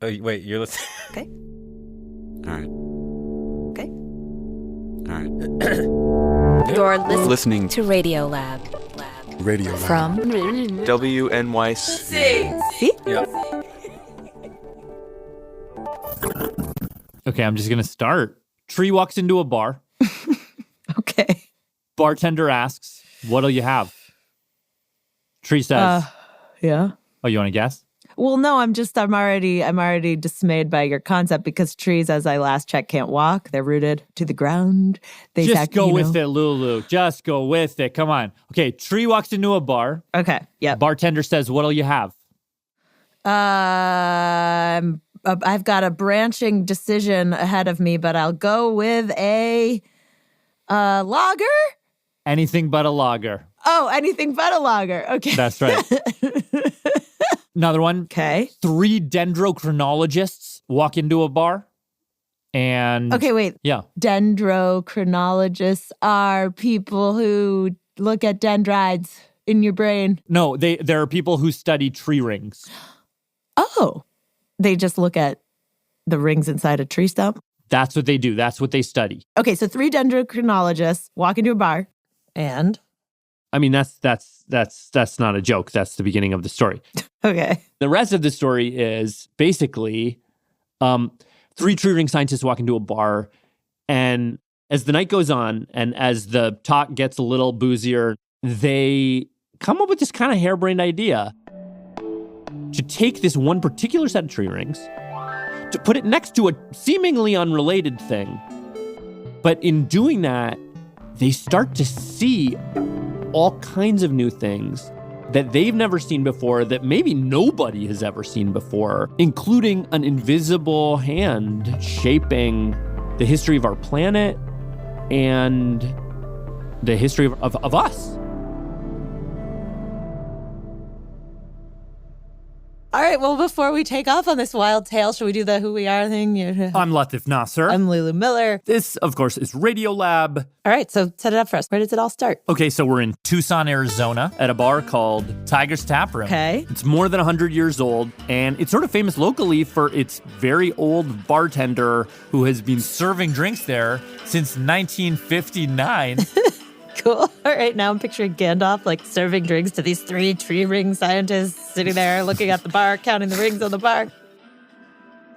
Oh, wait, you're listening? Okay. All right. Okay. All right. You're Listening to Radiolab. Radio From WNYC. See? Yeah. Okay, I'm just going to start. Tree walks into a bar. Okay. Bartender asks, what'll you have? Tree says, Yeah. oh, you want to guess? Well, no, I'm already dismayed by your concept because trees, as I last checked, can't walk. They're rooted to the ground. Just go with it, Lulu. Just go with it. Come on. Okay, Tree walks into a bar. Okay. Yeah. Bartender says, what'll you have? I've got a branching decision ahead of me, but I'll go with a lager. Anything but a lager. Oh, anything but a lager. Okay. That's right. Another one. Okay. 3 dendrochronologists walk into a bar. And Okay, wait. yeah. Dendrochronologists are people who look at dendrites in your brain. No, there are people who study tree rings. Oh. They just look at the rings inside a tree stump? That's what they do. That's what they study. Okay, so 3 dendrochronologists walk into a bar and... I mean, that's not a joke. That's the beginning of the story. Okay. The rest of the story is basically 3 tree ring scientists walk into a bar, and as the night goes on and as the talk gets a little boozier, they come up with this kind of harebrained idea to take this one particular set of tree rings, to put it next to a seemingly unrelated thing. But in doing that, they start to see all kinds of new things that they've never seen before, that maybe nobody has ever seen before, including an invisible hand shaping the history of our planet and the history of us. All right, well, before we take off on this wild tale, should we do the who we are thing? I'm Latif Nasser. I'm Lulu Miller. This, of course, is Radiolab. All right, so set it up for us. Where does it all start? Okay, so we're in Tucson, Arizona, at a bar called Tiger's Tap Room. Okay. It's more than 100 years old, and it's sort of famous locally for its very old bartender who has been serving drinks there since 1959. Cool. All right, now I'm picturing Gandalf like serving drinks to these 3 tree ring scientists sitting there looking at the bar, counting the rings on the bar.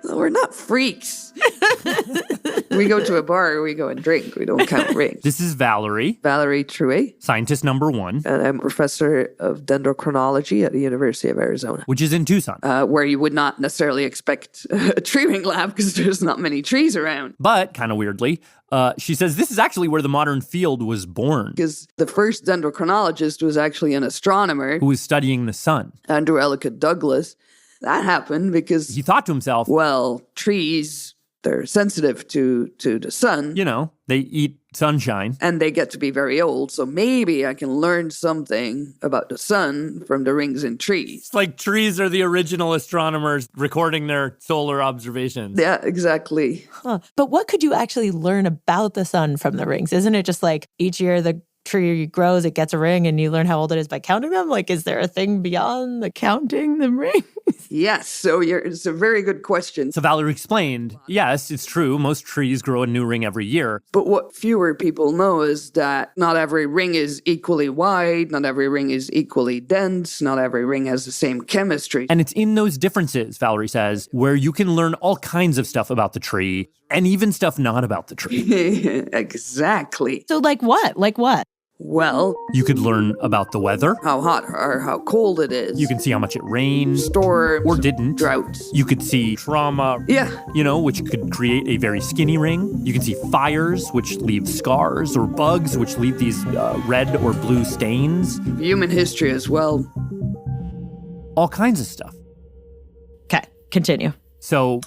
We're not freaks. We go to a bar, we go and drink. We don't count rings. This is Valerie, Valerie Truet, scientist number 1, and I'm a professor of dendrochronology at the University of Arizona, which is in Tucson. where you would not necessarily expect a tree ring lab because there's not many trees around. But, kind of weirdly, she says this is actually where the modern field was born. Because the first dendrochronologist was actually an astronomer, Who was studying the sun. Andrew Ellicott Douglas. That happened because, He thought to himself, well, trees, they're sensitive to the sun. you know, they eat sunshine. And they get to be very old, so maybe I can learn something about the sun from the rings in trees. It's like trees are the original astronomers recording their solar observations. Yeah, exactly. Huh. But what could you actually learn about the sun from the rings? Isn't it just like each year the tree grows, it gets a ring, and you learn how old it is by counting them? Like, is there a thing beyond the counting the rings? Yes, so it's a very good question. So Valerie explained, yes, it's true. Most trees grow a new ring every year. But what fewer people know is that not every ring is equally wide, not every ring is equally dense, not every ring has the same chemistry. And it's in those differences, Valerie says, where you can learn all kinds of stuff about the tree and even stuff not about the tree. Exactly. So like what? Like what? Well, You could learn about the weather. how hot or how cold it is. You can see how much it rained storms or didn't. droughts. You could see trauma, Yeah, which could create a very skinny ring. You can see fires, which leave scars, or bugs, which leave these red or blue stains. human history as well. All kinds of stuff. Okay, continue. So,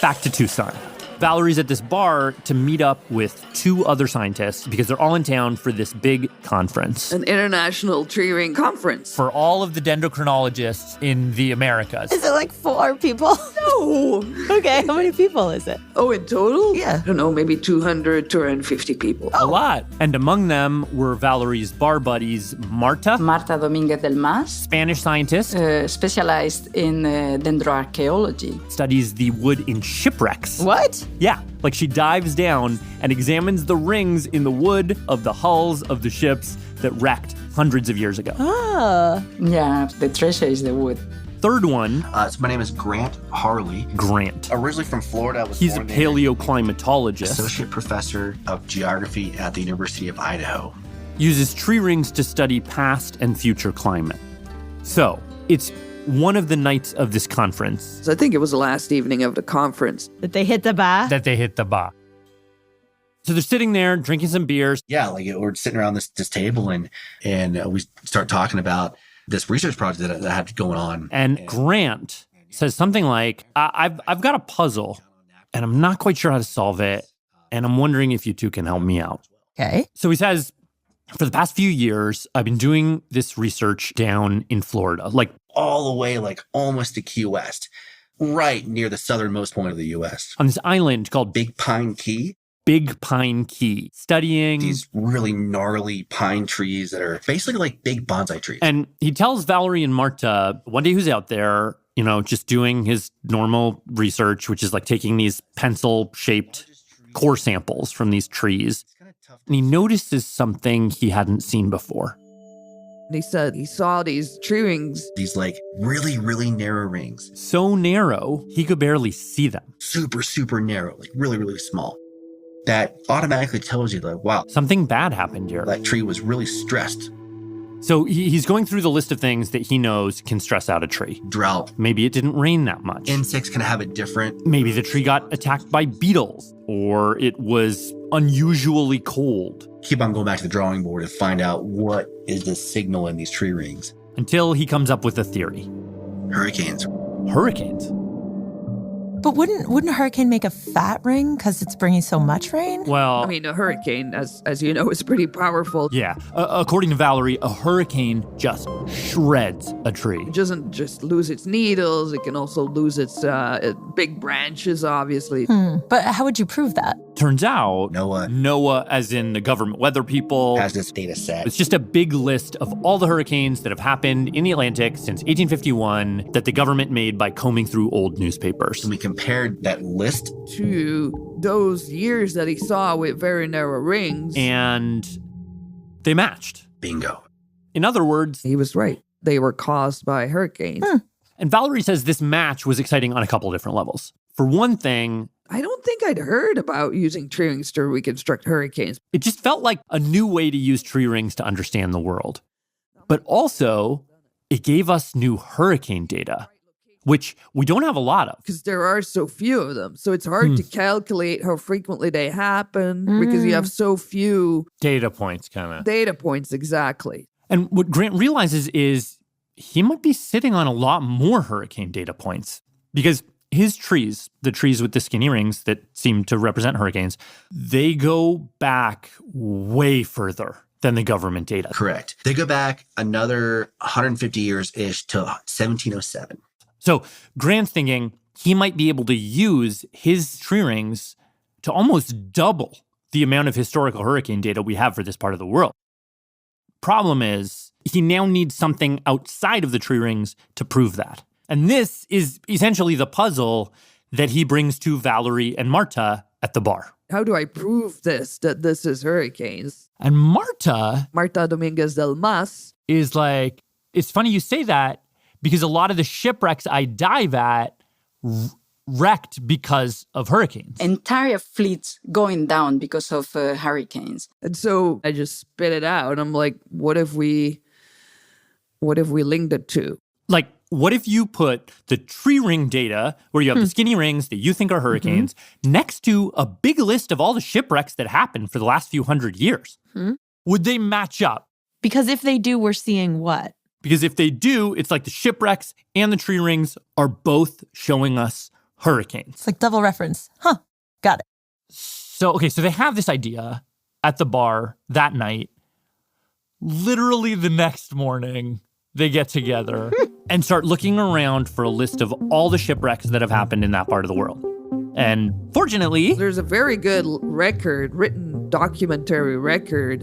back to Tucson. Valerie's at this bar to meet up with 2 other scientists because they're all in town for this big conference. An international tree ring conference. For all of the dendrochronologists in the Americas. Is it like 4 people? No. Okay, how many people is it? Oh, in total? Yeah. I don't know, maybe 200, 250 people. A lot. And among them were Valerie's bar buddies, Marta, Marta Domínguez del Mas, Spanish scientist, specialized in dendroarchaeology. studies the wood in shipwrecks. What? Yeah, like she dives down and examines the rings in the wood of the hulls of the ships that wrecked hundreds of years ago. Oh. Yeah, the treasure is the wood. Third one, So my name is Grant Harley. Grant. Originally from Florida. I was He's a born there. paleoclimatologist, Associate professor of geography at the University of Idaho. uses tree rings to study past and future climate. So, it's one of the nights of this conference So I think it was the last evening of the conference. Did they hit the bar? that they hit the bar. So they're sitting there drinking some beers. Yeah, like we're sitting around this table and we start talking about this research project that I had going on. And Grant says something like, I've got a puzzle and I'm not quite sure how to solve it. And I'm wondering if you 2 can help me out. Okay. So he says, for the past few years, I've been doing this research down in Florida, like all the way like almost to Key West, right near the southernmost point of the U.S. on this island called Big Pine Key. Big Pine Key, studying These really gnarly pine trees that are basically like big bonsai trees. And he tells Valerie and Marta one day who's out there, just doing his normal research, which is like taking these pencil-shaped core samples from these trees. And he notices something he hadn't seen before. And he said he saw these tree rings. These like really, really narrow rings. So narrow, he could barely see them. Super, super narrow, like really, really small. That automatically tells you like, wow, Something bad happened here. that tree was really stressed. So he's going through the list of things that he knows can stress out a tree. Drought. Maybe it didn't rain that much. Insects can have it different. Maybe the tree got attacked by beetles, or it was unusually cold. Keep on going back to the drawing board to find out what is the signal in these tree rings. Until he comes up with a theory. Hurricanes. Hurricanes. But wouldn't a hurricane make a fat ring because it's bringing so much rain? Well, I mean, a hurricane, as you know, is pretty powerful. yeah. According to Valerie, a hurricane just shreds a tree. It doesn't just lose its needles, it can also lose its big branches, obviously. But how would you prove that? Turns out, NOAA as in the government weather people, has this data set. it's just a big list of all the hurricanes that have happened in the Atlantic since 1851 that the government made by combing through old newspapers. And we compared that list To those years that he saw with very narrow rings. And they matched. bingo. In other words, He was right. They were caused by hurricanes. and Valerie says this match was exciting on a couple different levels. For one thing, I don't think I'd heard about using tree rings to reconstruct hurricanes. it just felt like a new way to use tree rings to understand the world. But also, it gave us new hurricane data, which we don't have a lot of. Because there are so few of them. So it's hard to calculate how frequently they happen because you have so few Data points, kind of. data points exactly. And what Grant realizes is he might be sitting on a lot more hurricane data points because his trees, the trees with the skinny rings that seem to represent hurricanes, they go back way further than the government data. Correct. They go back another 150 years-ish to 1707. So Grant's thinking he might be able to use his tree rings to almost double the amount of historical hurricane data we have for this part of the world. Problem is, he now needs something outside of the tree rings to prove that. And this is essentially the puzzle that he brings to Valerie and Marta at the bar. How do I prove that this is hurricanes? And Marta Marta Dominguez del Mas. is like, it's funny you say that because a lot of the shipwrecks I dive at wrecked because of hurricanes. Entire fleets going down because of hurricanes. And so I just spit it out. I'm like, what if we linked it to? Like, what if you put the tree ring data, where you have the skinny rings that you think are hurricanes, next to a big list of all the shipwrecks that happened for the last few hundred years? Would they match up? Because if they do, we're seeing what? Because if they do, it's like the shipwrecks and the tree rings are both showing us hurricanes. It's like double reference. Huh. Got it. So they have this idea at the bar that night. Literally the next morning, they get together and start looking around for a list of all the shipwrecks that have happened in that part of the world. And fortunately, There's a very good record, written documentary record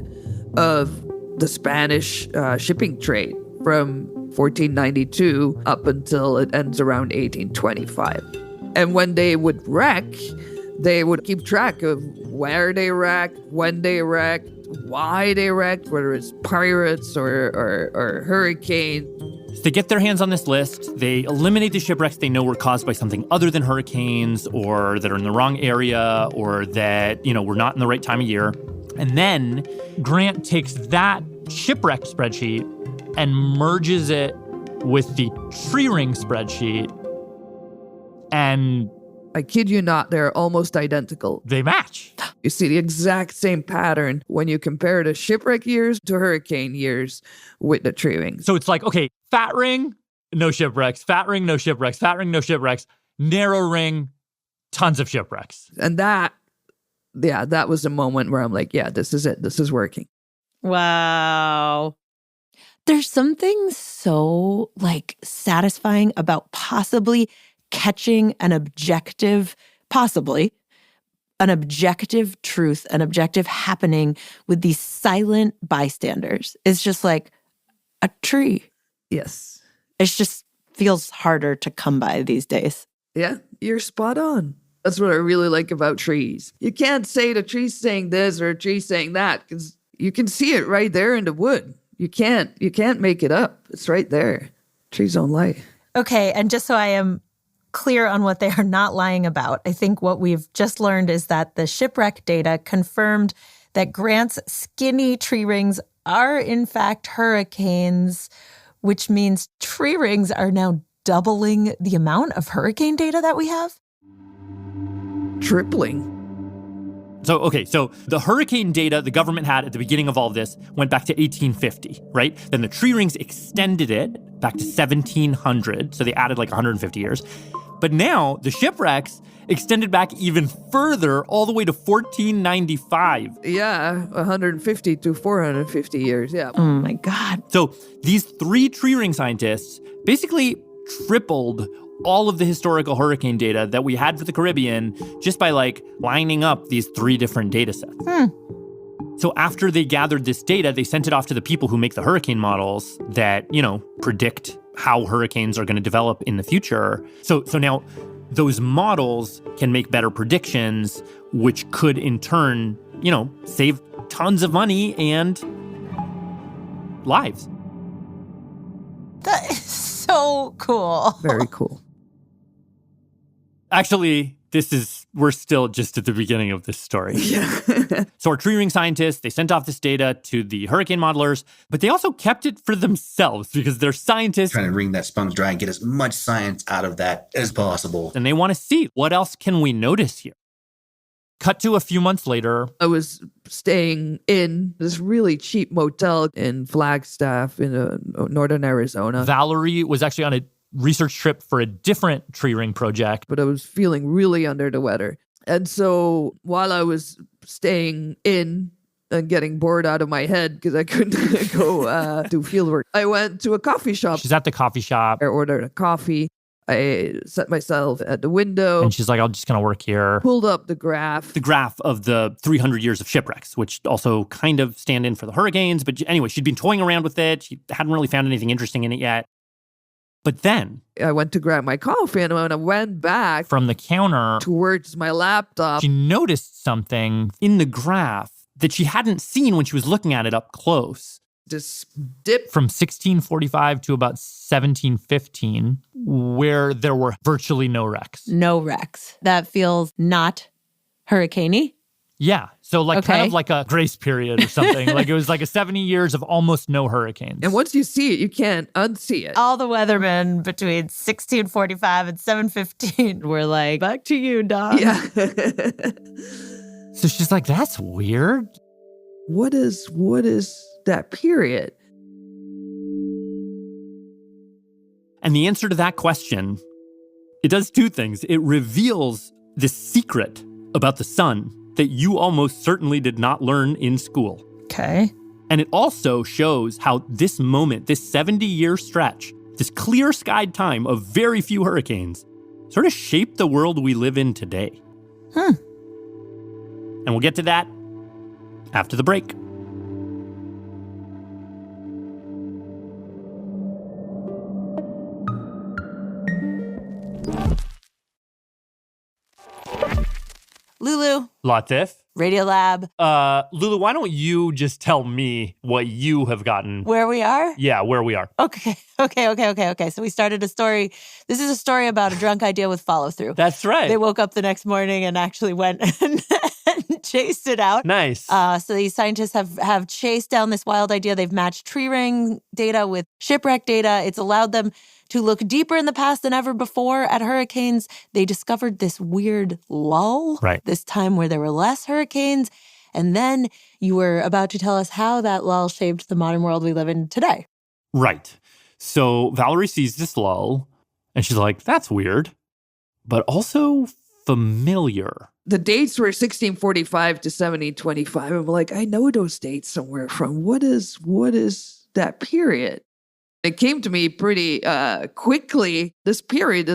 of the Spanish shipping trade from 1492 up until it ends around 1825. And when they would wreck, they would keep track of where they wrecked, when they wrecked, why they wrecked, whether it's pirates or hurricane. they get their hands on this list. They eliminate the shipwrecks they know were caused by something other than hurricanes or that are in the wrong area or that, were not in the right time of year. And then Grant takes that shipwreck spreadsheet and merges it with the tree ring spreadsheet. And I kid you not, they're almost identical. they match. You see the exact same pattern when you compare the shipwreck years to hurricane years with the tree rings. So it's like, okay, fat ring, no shipwrecks. Fat ring, no shipwrecks. Fat ring, no shipwrecks. Narrow ring, tons of shipwrecks. And that was a moment where I'm like, yeah, this is it. This is working. Wow. There's something so satisfying about possibly catching an objective truth, an objective happening with these silent bystanders. It's just like a tree. Yes. It just feels harder to come by these days. Yeah, you're spot on. That's what I really like about trees. You can't say the tree's saying this or a tree's saying that because you can see it right there in the wood. You can't make it up. It's right there. Trees don't lie. Okay, and just so I am clear on what they are not lying about, I think what we've just learned is that the shipwreck data confirmed that Grant's skinny tree rings are in fact hurricanes, which means tree rings are now doubling the amount of hurricane data that we have. Tripling. So the hurricane data the government had at the beginning of all this went back to 1850, right? Then the tree rings extended it back to 1700. So they added 150 years. But now the shipwrecks extended back even further, all the way to 1495. Yeah, 150 to 450 years. Yeah. Oh my God. So these three tree ring scientists basically tripled all of the historical hurricane data that we had for the Caribbean just by lining up these three different data sets. So after they gathered this data, they sent it off to the people who make the hurricane models that, predict how hurricanes are going to develop in the future. So now those models can make better predictions, which could in turn, save tons of money and lives. That is so cool. Very cool. Actually, we're still just at the beginning of this story. Yeah. So our tree ring scientists, they sent off this data to the hurricane modelers, but they also kept it for themselves because they're scientists. Trying to wring that sponge dry and get as much science out of that as possible. And they want to see what else can we notice here. Cut to a few months later. I was staying in this really cheap motel in Flagstaff in northern Arizona. Valerie was actually on a research trip for a different tree ring project. But I was feeling really under the weather. And so while I was staying in and getting bored out of my head because I couldn't go do field work, I went to a coffee shop. She's at the coffee shop. I ordered a coffee. I set myself at the window. And she's like, I'm just going to work here. Pulled up the graph. The graph of the 300 years of shipwrecks, which also kind of stand in for the hurricanes. But anyway, she'd been toying around with it. She hadn't really found anything interesting in it yet. But then I went to grab my coffee, and when I went back from the counter towards my laptop, she noticed something in the graph that she hadn't seen when she was looking at it up close. This dip from 1645 to about 1715, where there were virtually no wrecks. No wrecks. That feels not hurricane-y. Yeah. So kind of like a grace period or something. It was 70 years of almost no hurricanes. And once you see it, you can't unsee it. All the weathermen between 1645 and 715 were like, back to you, Doc. Yeah. So she's like, that's weird. What is that period? And the answer to that question, it does two things. It reveals the secret about the sun that you almost certainly did not learn in school. Okay. And it also shows how this moment, this 70-year stretch, this clear-skied time of very few hurricanes, sort of shaped the world we live in today. And we'll get to that after the break. Lulu, Latif. Radiolab, Lulu, why don't you just tell me what you have gotten? where we are? Yeah, where we are. Okay. So we started a story. This is a story about a drunk idea with follow-through. That's right. They woke up the next morning and actually went and chased it out. Nice. So these scientists have chased down this wild idea. They've matched tree ring data with shipwreck data. It's allowed them to look deeper in the past than ever before at hurricanes. They discovered this weird lull, Right. this time where there were less hurricanes. And then you were about to tell us how that lull shaped the modern world we live in today. Right. So Valerie sees this lull, and she's like, that's weird, but also familiar. The dates were 1645 to 1725. I'm like, I know those dates somewhere from. What is that period? It came to me pretty quickly. This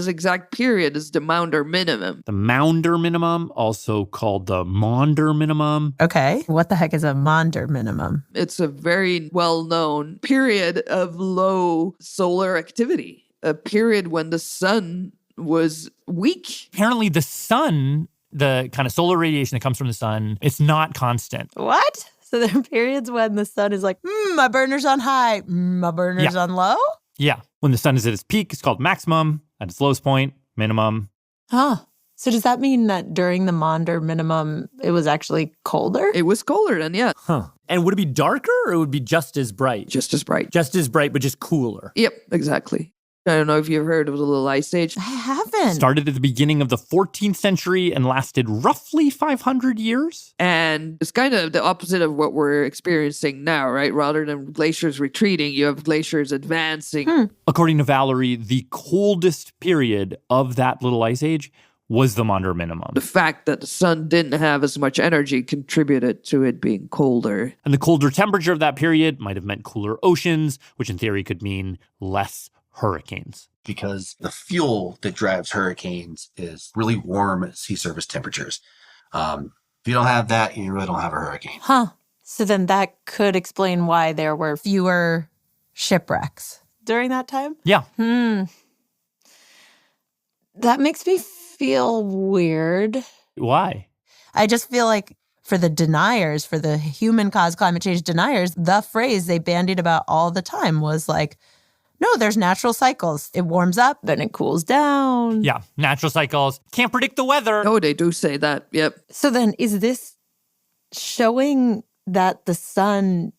exact period, is the Maunder minimum. The Maunder minimum, also called the Maunder minimum. Okay. What the heck is a Maunder minimum? It's a very well-known period of low solar activity, a period when the sun was weak. Apparently the sun, the kind of solar radiation that comes from the sun, it's not constant. What? So there are periods when the sun is like, my burner's on high, my burner's on low? Yeah. When the sun is at its peak, it's called maximum. At its lowest point, minimum. Huh. So does that mean that during the Maunder minimum, it was actually colder? It was colder then, yeah. Huh. And would it be darker or it would be just as bright? Just as bright. Just as bright, but just cooler. Yep, exactly. I don't know if you've heard of the Little Ice Age. I haven't. Started at the beginning of the 14th century and lasted roughly 500 years. And it's kind of the opposite of what we're experiencing now, right? Rather than glaciers retreating, you have glaciers advancing. According to Valerie, the coldest period of that Little Ice Age was the Maunder minimum. The fact that the sun didn't have as much energy contributed to it being colder. And the colder temperature of that period might have meant cooler oceans, which in theory could mean less hurricanes. Because the fuel that drives hurricanes is really warm sea surface temperatures. If you don't have that, you really don't have a hurricane. Huh. So then that could explain why there were fewer shipwrecks during that time? Yeah. That makes me feel weird. Why? I just feel like for the deniers, for the human-caused climate change deniers, the phrase they bandied about all the time was like, no, there's natural cycles. It warms up, then it cools down. Yeah, natural cycles. Can't predict the weather. Oh, they do say that. Yep. So then is this showing that the sun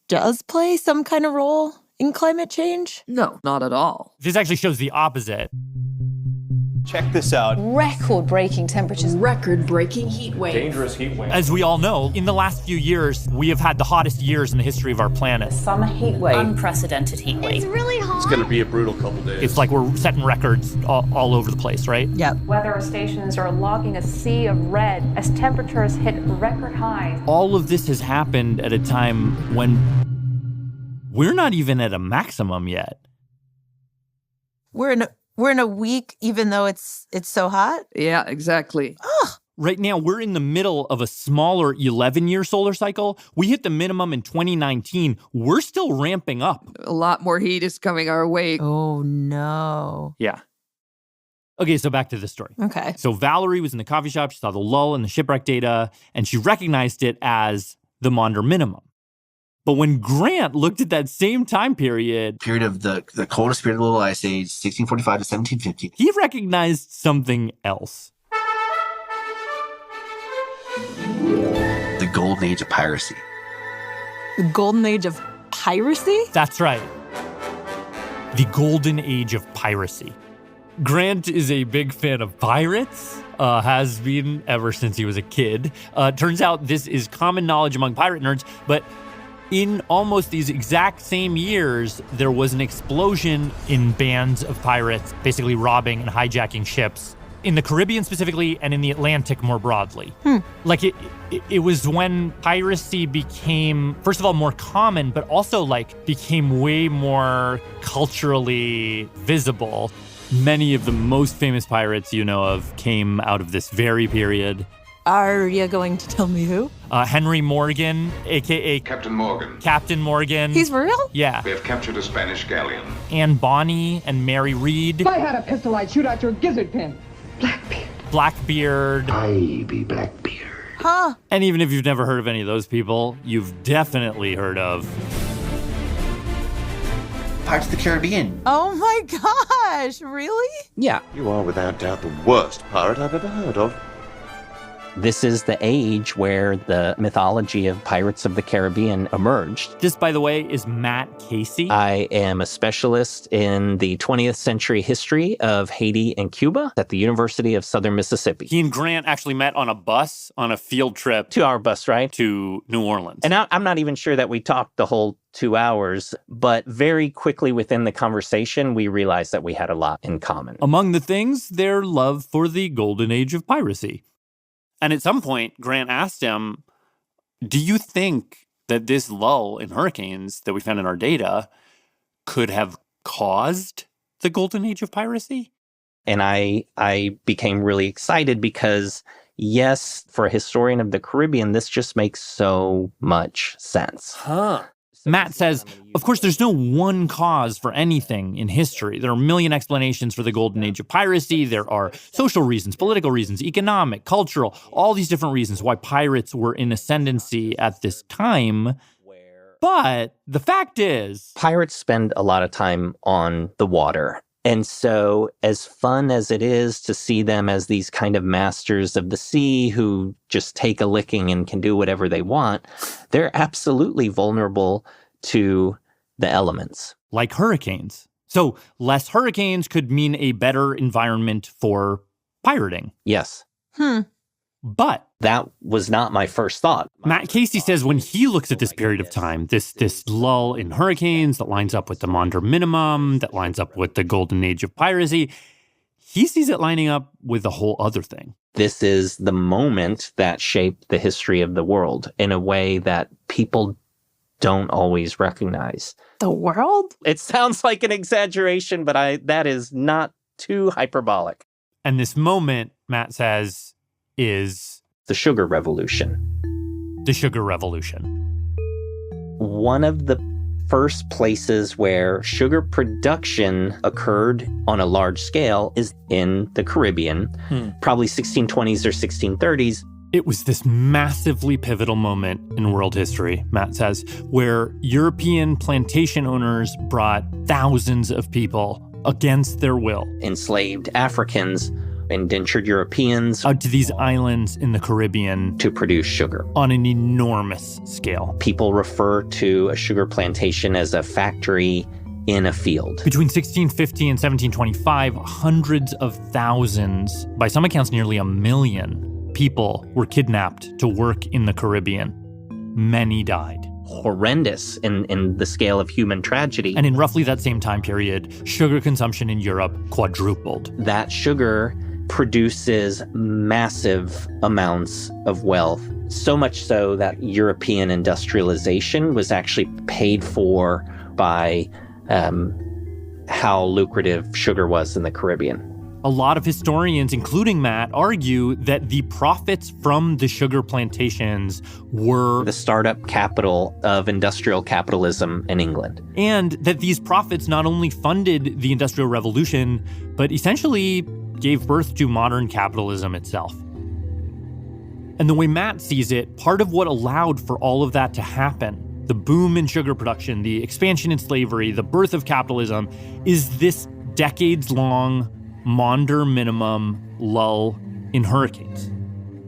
does play some kind of role in climate change? No, not at all. This actually shows the opposite. Check this out. Record-breaking temperatures. Record-breaking heat waves. Dangerous heat wave. As we all know, in the last few years, we have had the hottest years in the history of our planet. Summer heat wave. Unprecedented heat wave. It's really hot. It's going to be a brutal couple days. It's like we're setting records all over the place, right? Yep. Weather stations are logging a sea of red as temperatures hit record highs. All of this has happened at a time when we're not even at a maximum yet. We're in a week, even though it's so hot. Yeah, exactly. Right now, we're in the middle of a smaller 11-year solar cycle. We hit the minimum in 2019. We're still ramping up. A lot more heat is coming our way. Oh, no. Yeah. Okay, so back to the story. Okay. So Valerie was in the coffee shop. She saw the lull in the shipwreck data, and she recognized it as the Maunder minimum. But when Grant looked at that same time period of the coldest period of the Little Ice Age, 1645 to 1750. he recognized something else. The golden age of piracy. The golden age of piracy? That's right. The golden age of piracy. Grant is a big fan of pirates, has been ever since he was a kid. Turns out this is common knowledge among pirate nerds, but in almost these exact same years, there was an explosion in bands of pirates, basically robbing and hijacking ships in the Caribbean specifically and in the Atlantic more broadly. Like it was when piracy became, first of all, more common, but also like became way more culturally visible. Many of the most famous pirates you know of came out of this very period. Are you going to tell me who? Henry Morgan, a.k.a. Captain Morgan. Captain Morgan. He's real? Yeah. We have captured a Spanish galleon. Anne Bonny and Mary Read. If I had a pistol, I'd shoot out your gizzard pin. Blackbeard. I be Blackbeard. Huh. And even if you've never heard of any of those people, you've definitely heard of Pirates of the Caribbean. Oh my gosh, really? Yeah. You are without doubt the worst pirate I've ever heard of. This is the age where the mythology of Pirates of the Caribbean emerged. This, by the way, is Matt Casey. I am a specialist in the 20th century history of Haiti and Cuba at the University of Southern Mississippi. He and Grant actually met on a bus on a field trip. 2-hour bus ride. To New Orleans. And I'm not even sure that we talked the whole 2 hours, but very quickly within the conversation, we realized that we had a lot in common. Among the things, their love for the golden age of piracy. And at some point, Grant asked him, do you think that this lull in hurricanes that we found in our data could have caused the golden age of piracy? And I became really excited because, yes, for a historian of the Caribbean, this just makes so much sense. Matt says, of course, there's no one cause for anything in history. There are a million explanations for the golden age of piracy. There are social reasons, political reasons, economic, cultural, all these different reasons why pirates were in ascendancy at this time. But the fact is, pirates spend a lot of time on the water. And so as fun as it is to see them as these kind of masters of the sea who just take a licking and can do whatever they want, they're absolutely vulnerable to the elements. Like hurricanes. So less hurricanes could mean a better environment for pirating. Yes. But that was not my first thought. Matt Casey says when he looks at this period of time, this lull in hurricanes that lines up with the Maunder Minimum, that lines up with the golden age of piracy, he sees it lining up with a whole other thing. This is the moment that shaped the history of the world in a way that people don't always recognize. The world? It sounds like an exaggeration, but that is not too hyperbolic. And this moment, Matt says, is the Sugar Revolution. The Sugar Revolution. One of the first places where sugar production occurred on a large scale is in the Caribbean, probably 1620s or 1630s. It was this massively pivotal moment in world history, Matt says, where European plantation owners brought thousands of people against their will. Enslaved Africans, indentured Europeans out to these islands in the Caribbean to produce sugar on an enormous scale. People refer to a sugar plantation as a factory in a field. Between 1650 and 1725, hundreds of thousands, by some accounts nearly 1 million, people were kidnapped to work in the Caribbean. Many died. Horrendous in the scale of human tragedy. And in roughly that same time period, sugar consumption in Europe quadrupled. That sugar produces massive amounts of wealth, so much so that European industrialization was actually paid for by how lucrative sugar was in the Caribbean. A lot of historians, including Matt, argue that the profits from the sugar plantations were the startup capital of industrial capitalism in England. And that these profits not only funded the Industrial Revolution, but essentially gave birth to modern capitalism itself. And the way Matt sees it, part of what allowed for all of that to happen, the boom in sugar production, the expansion in slavery, the birth of capitalism, is this decades-long Maunder Minimum lull in hurricanes.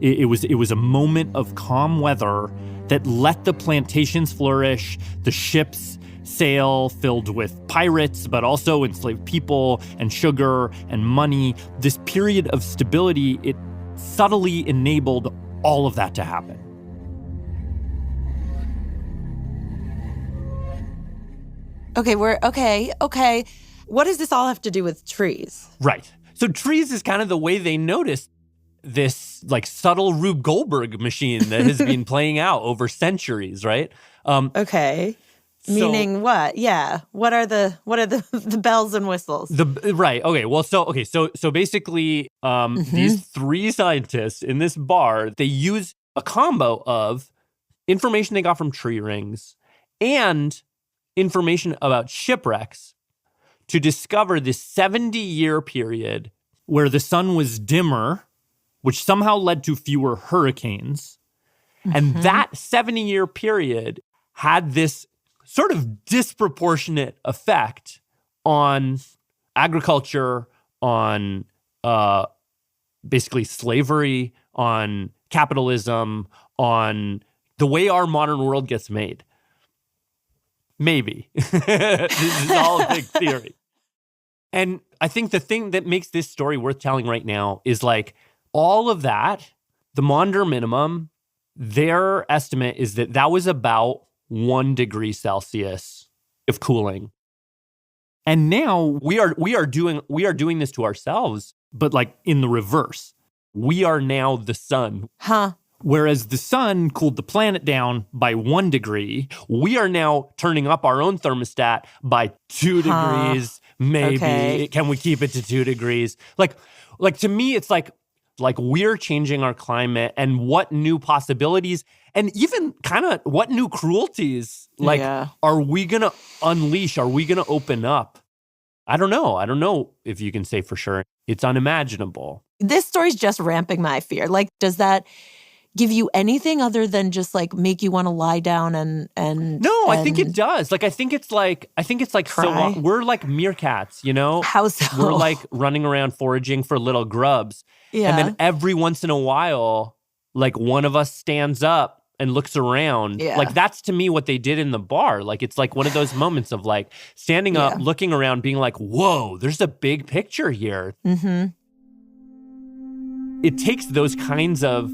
It was a moment of calm weather that let the plantations flourish, the ships sail filled with pirates, but also enslaved people and sugar and money. This period of stability, it subtly enabled all of that to happen. Okay. What does this all have to do with trees? Right. So trees is kind of the way they noticed this like subtle Rube Goldberg machine that has been playing out over centuries, right? Okay. Meaning what? Yeah. What are the bells and whistles? Right. Okay. Well, so basically, these three scientists in this bar, they use a combo of information they got from tree rings and information about shipwrecks to discover this 70-year period where the sun was dimmer, which somehow led to fewer hurricanes. And that 70-year period had this sort of disproportionate effect on agriculture, on basically slavery, on capitalism, on the way our modern world gets made. Maybe. This is all a big theory. And I think the thing that makes this story worth telling right now is like all of that, the Maunder minimum, their estimate is that was about 1 degree Celsius of cooling. And now we are doing this to ourselves, but like in the reverse. We are now the sun. Huh. Whereas the sun cooled the planet down by 1 degree, we are now turning up our own thermostat by 2 degrees. Maybe. Okay. Can we keep it to 2 degrees? Like to me, it's like we're changing our climate, and what new possibilities and even kind of what new cruelties are we going to unleash? Are we going to open up? I don't know if you can say for sure. It's unimaginable. This story's just ramping my fear. Like, does that give you anything other than just like make you want to lie down and No, I think it does. Like I think it's like cry? so we're like meerkats, you know? How so? We're like running around foraging for little grubs. Yeah. And then every once in a while, like one of us stands up and looks around. Yeah. Like that's to me what they did in the bar. Like it's like one of those moments of like standing up, looking around, being like, whoa, there's a big picture here. Mm-hmm. It takes those kinds of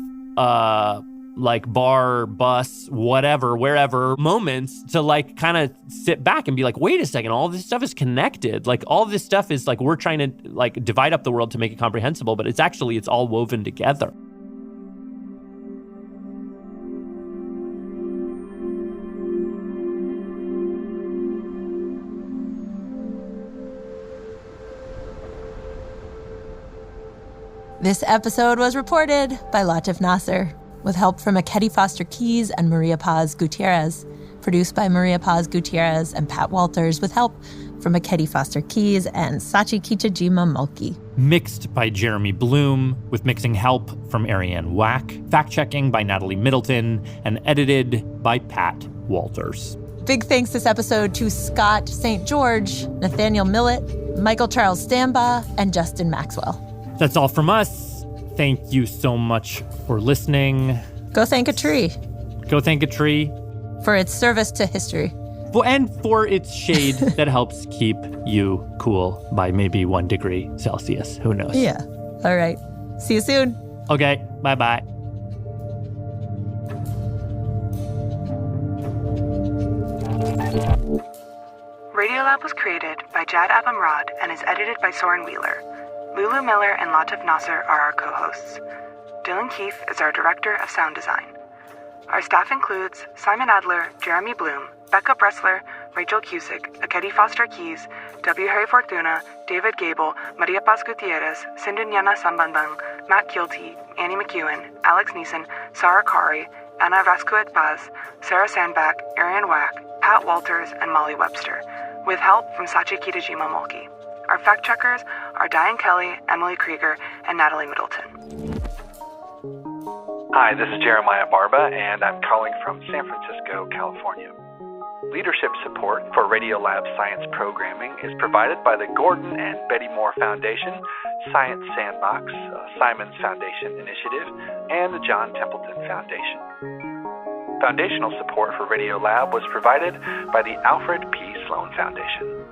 like bar, bus, whatever, wherever moments to like kind of sit back and be like, wait a second, all this stuff is connected. Like all this stuff is like, we're trying to like divide up the world to make it comprehensible, but it's all woven together. This episode was reported by Latif Nasser, with help from Akedi Foster Keys and Maria Paz Gutierrez. Produced by Maria Paz Gutierrez and Pat Walters, with help from Akedi Foster Keys and Sachi Kichajima Mulkey. Mixed by Jeremy Bloom, with mixing help from Ariane Wack. Fact-checking by Natalie Middleton, and edited by Pat Walters. Big thanks this episode to Scott St. George, Nathaniel Millett, Michael Charles Stamba, and Justin Maxwell. That's all from us. Thank you so much for listening. Go thank a tree. Go thank a tree. For its service to history. And for its shade that helps keep you cool by maybe 1 degree Celsius. Who knows? Yeah. All right. See you soon. Okay. Bye-bye. Radiolab was created by Jad Abumrad and is edited by Soren Wheeler. Lulu Miller and Latif Nasser are our co-hosts. Dylan Keefe is our director of sound design. Our staff includes Simon Adler, Jeremy Bloom, Becca Bressler, Rachel Cusick, Akedi Foster Keys, W. Harry Fortuna, David Gable, Maria Paz Gutierrez, Sindhunyana Sambandang, Matt Kilty, Annie McEwen, Alex Neeson, Sarah Kari, Anna Vasquez Paz, Sarah Sandbach, Ariane Wack, Pat Walters, and Molly Webster, with help from Sachi Kitajima Mulkey. Our fact-checkers are Diane Kelly, Emily Krieger, and Natalie Middleton. Hi, this is Jeremiah Barba, and I'm calling from San Francisco, California. Leadership support for Radiolab science programming is provided by the Gordon and Betty Moore Foundation, Science Sandbox, Simons Foundation Initiative, and the John Templeton Foundation. Foundational support for Radiolab was provided by the Alfred P. Sloan Foundation.